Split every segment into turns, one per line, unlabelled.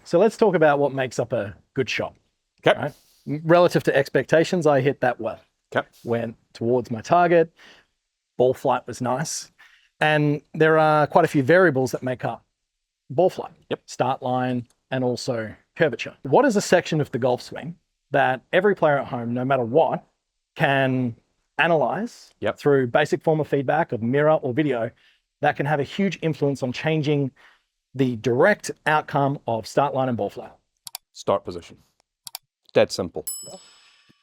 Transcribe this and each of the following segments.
So let's talk about what makes up a good shot.
Okay.
Right? Relative to expectations, I hit that well.
Okay.
Went towards my target. Ball flight was nice. And there are quite a few variables that make up ball flight.
Yep.
Start line and also curvature. What is a section of the golf swing that every player at home, no matter what, can analyze through basic form of feedback of mirror or video that can have a huge influence on changing the direct outcome of start line and ball flight?
Start position. Dead simple.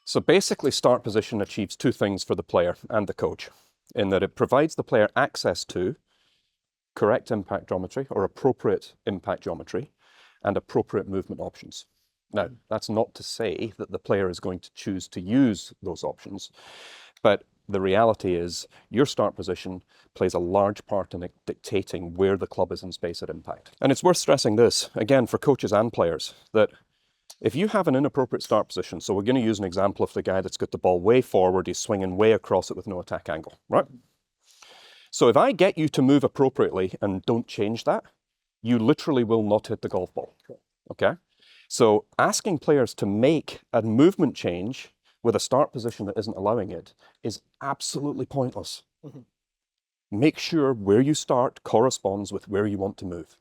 So basically, start position achieves two things for the player and the coach, in that it provides the player access to correct impact geometry or appropriate impact geometry and appropriate movement options. Now, that's not to say that the player is going to choose to use those options, but the reality is your start position plays a large part in dictating where the club is in space at impact. And it's worth stressing this, again, for coaches and players, that if you have an inappropriate start position, so we're going to use an example of the guy that's got the ball way forward, he's swinging way across it with no attack angle, right? So if I get you to move appropriately and don't change that, you literally will not hit the golf ball, okay? So asking players to make a movement change with a start position that isn't allowing it is absolutely pointless. Make sure where you start corresponds with where you want to move.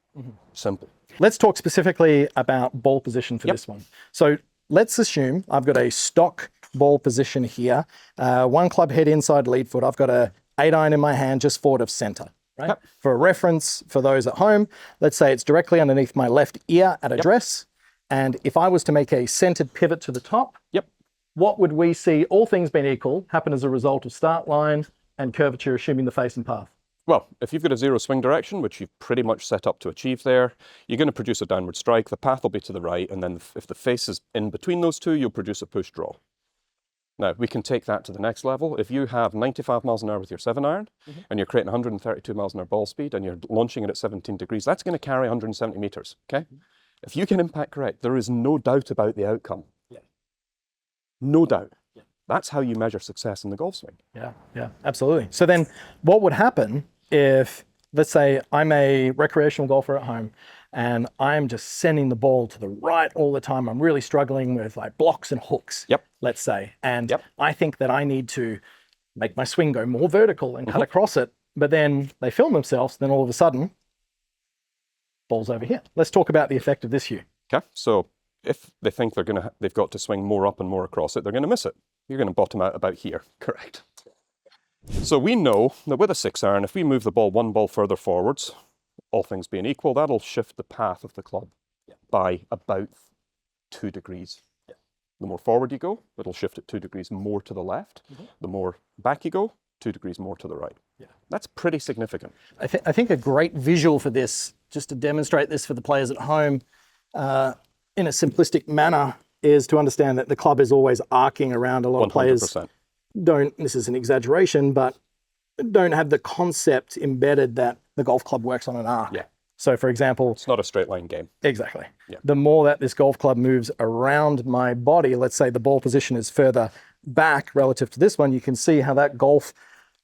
Simple.
Let's talk specifically about ball position for this one. So let's assume I've got a stock ball position here. One club head inside lead foot. I've got a 8-iron in my hand just forward of center. Right? For a reference for those at home, let's say it's directly underneath my left ear at address. And if I was to make a centered pivot to the top, what would we see, all things being equal, happen as a result of start line and curvature, assuming the face and path?
Well, if you've got a zero swing direction, which you've pretty much set up to achieve there, you're going to produce a downward strike. The path will be to the right. And then if the face is in between those two, you'll produce a push draw. Now, we can take that to the next level. If you have 95 miles an hour with your 7-iron and you're creating 132 miles an hour ball speed and you're launching it at 17 degrees, that's going to carry 170 meters, okay? If you can impact correct, there is no doubt about the outcome. No doubt. That's how you measure success in the golf swing.
Yeah, absolutely. So then what would happen if, let's say I'm a recreational golfer at home and I'm just sending the ball to the right all the time. I'm really struggling with like blocks and hooks, let's say. And I think that I need to make my swing go more vertical and cut across it. But then they film themselves, then all of a sudden, ball's over here. Let's talk about the effect of this hue.
Okay, so if they think they've got to swing more up and more across it, they're going to miss it. You're going to bottom out about here. Correct. So we know that with a 6-iron, if we move the ball one ball further forwards, all things being equal, that'll shift the path of the club by about 2 degrees. The more forward you go, it'll shift it 2 degrees more to the left. The more back you go, 2 degrees more to the right. That's pretty significant.
I think a great visual for this, just to demonstrate this for the players at home, in a simplistic manner, is to understand that the club is always arcing around. A lot 100%. Of players don't, this is an exaggeration, but don't have the concept embedded that the golf club works on an arc. So for example,
it's not a straight line game.
Exactly. The more that this golf club moves around my body, let's say the ball position is further back relative to this one, you can see how that golf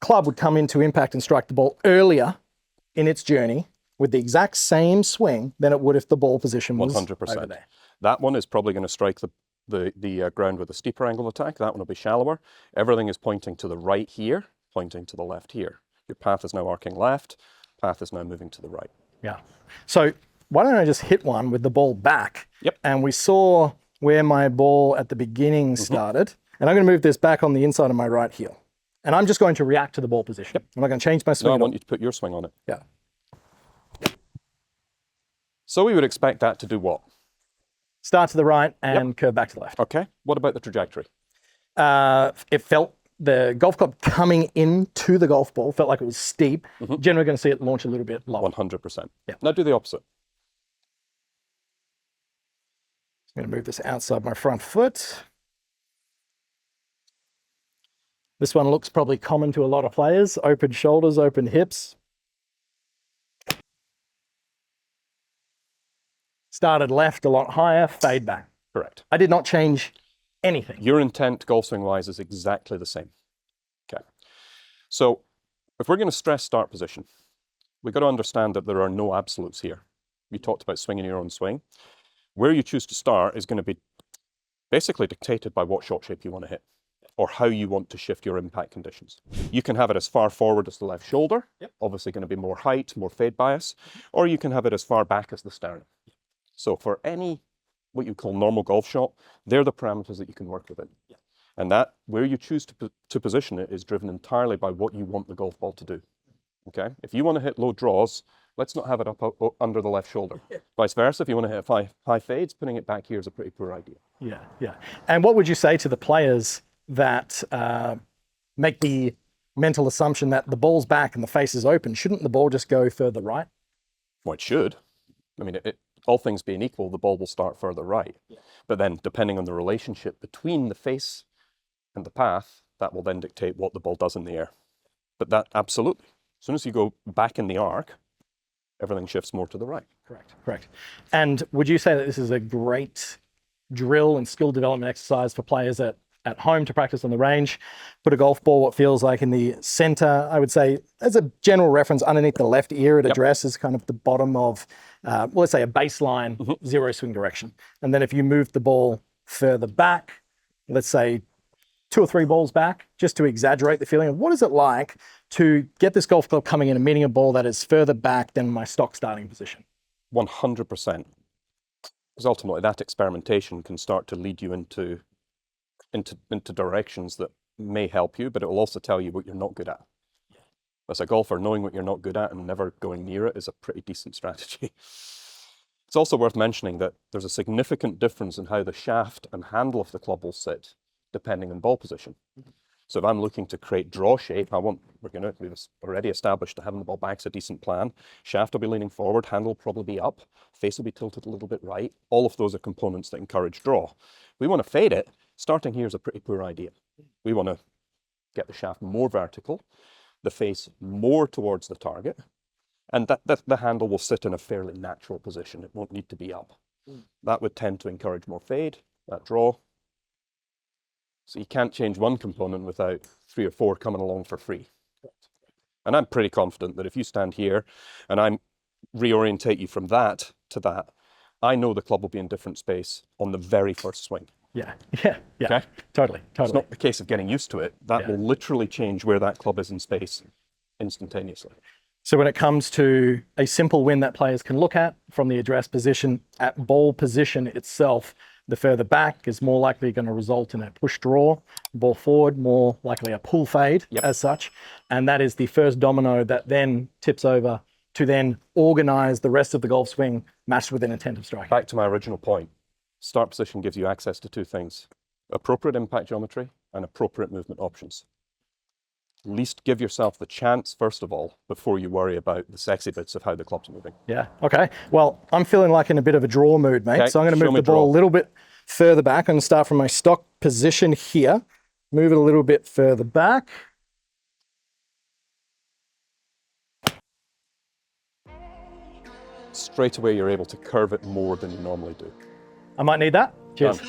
club would come into impact and strike the ball earlier in its journey with the exact same swing than it would if the ball position was 100%. Over there.
That one is probably going to strike the ground with a steeper angle attack. That one will be shallower. Everything is pointing to the right here, pointing to the left here. Your path is now arcing left. Path is now moving to the right.
So why don't I just hit one with the ball back? And we saw where my ball at the beginning started. And I'm going to move this back on the inside of my right heel. And I'm just going to react to the ball position. I'm not going to change my swing.
No, I want you to put your swing on it. So we would expect that to do what?
Start to the right and curve back to the left.
Okay. What about the trajectory?
It felt the golf club coming into the golf ball felt like it was steep. Generally going to see it launch a little bit lower.
100%. Now do the opposite.
I'm going to move this outside my front foot. This one looks probably common to a lot of players. Open shoulders, open hips. Started left a lot higher, fade back.
Correct.
I did not change anything.
Your intent golf swing wise is exactly the same. Okay. So if we're going to stress start position, we've got to understand that there are no absolutes here. We talked about swinging your own swing. Where you choose to start is going to be basically dictated by what shot shape you want to hit or how you want to shift your impact conditions. You can have it as far forward as the left shoulder, obviously going to be more height, more fade bias, or you can have it as far back as the sternum. So for any, what you call normal golf shot, they're the parameters that you can work within. And that, where you choose to position it is driven entirely by what you want the golf ball to do. Okay? If you want to hit low draws, let's not have it up under the left shoulder. Vice versa, if you want to hit high fades, putting it back here is a pretty poor idea.
Yeah, yeah. And what would you say to the players that make the mental assumption that the ball's back and the face is open? Shouldn't the ball just go further right?
Well, it should. I mean, all things being equal, the ball will start further right. But then, depending on the relationship between the face and the path, that will then dictate what the ball does in the air. But that, absolutely. As soon as you go back in the arc, everything shifts more to the right.
Correct, correct. And would you say that this is a great drill and skill development exercise for players at home to practice on the range? Put a golf ball, what feels like in the center, I would say, as a general reference, underneath the left ear, it addresses kind of the bottom of, well, let's say a baseline zero swing direction. And then if you move the ball further back, let's say 2 or 3 balls back, just to exaggerate the feeling of what is it like to get this golf club coming in and meeting a ball that is further back than my stock starting position?
100%. Because ultimately that experimentation can start to lead you into directions that may help you, but it will also tell you what you're not good at. As a golfer, knowing what you're not good at and never going near it is a pretty decent strategy. It's also worth mentioning that there's a significant difference in how the shaft and handle of the club will sit, depending on ball position. So if I'm looking to create draw shape, we've already established that having the ball back's a decent plan. Shaft will be leaning forward, handle will probably be up, face will be tilted a little bit right. All of those are components that encourage draw. We want to fade it. Starting here is a pretty poor idea. We want to get the shaft more vertical, the face more towards the target, and that the handle will sit in a fairly natural position. It won't need to be up. That would tend to encourage more fade, that draw. So you can't change one component without 3 or 4 coming along for free. And I'm pretty confident that if you stand here and I reorientate you from that to that, I know the club will be in different space on the very first swing.
Yeah.
Okay?
Totally.
It's not a case of getting used to it. That will literally change where that club is in space instantaneously.
So when it comes to a simple win that players can look at from the address position, at ball position itself, the further back is more likely going to result in a push draw, ball forward, more likely a pull fade as such. And that is the first domino that then tips over to then organize the rest of the golf swing matched with an intent of striking.
Back to my original point, start position gives you access to 2 things, appropriate impact geometry and appropriate movement options. At least give yourself the chance, first of all, before you worry about the sexy bits of how the club's moving.
Yeah, okay. Well, I'm feeling like in a bit of a draw mood, mate.
Okay,
so I'm going to move the
draw.
ball a little bit further back. I'm going to start from my stock position here, move it a little bit further back.
Straight away, you're able to curve it more than you normally do.
I might need that. Cheers.
Done.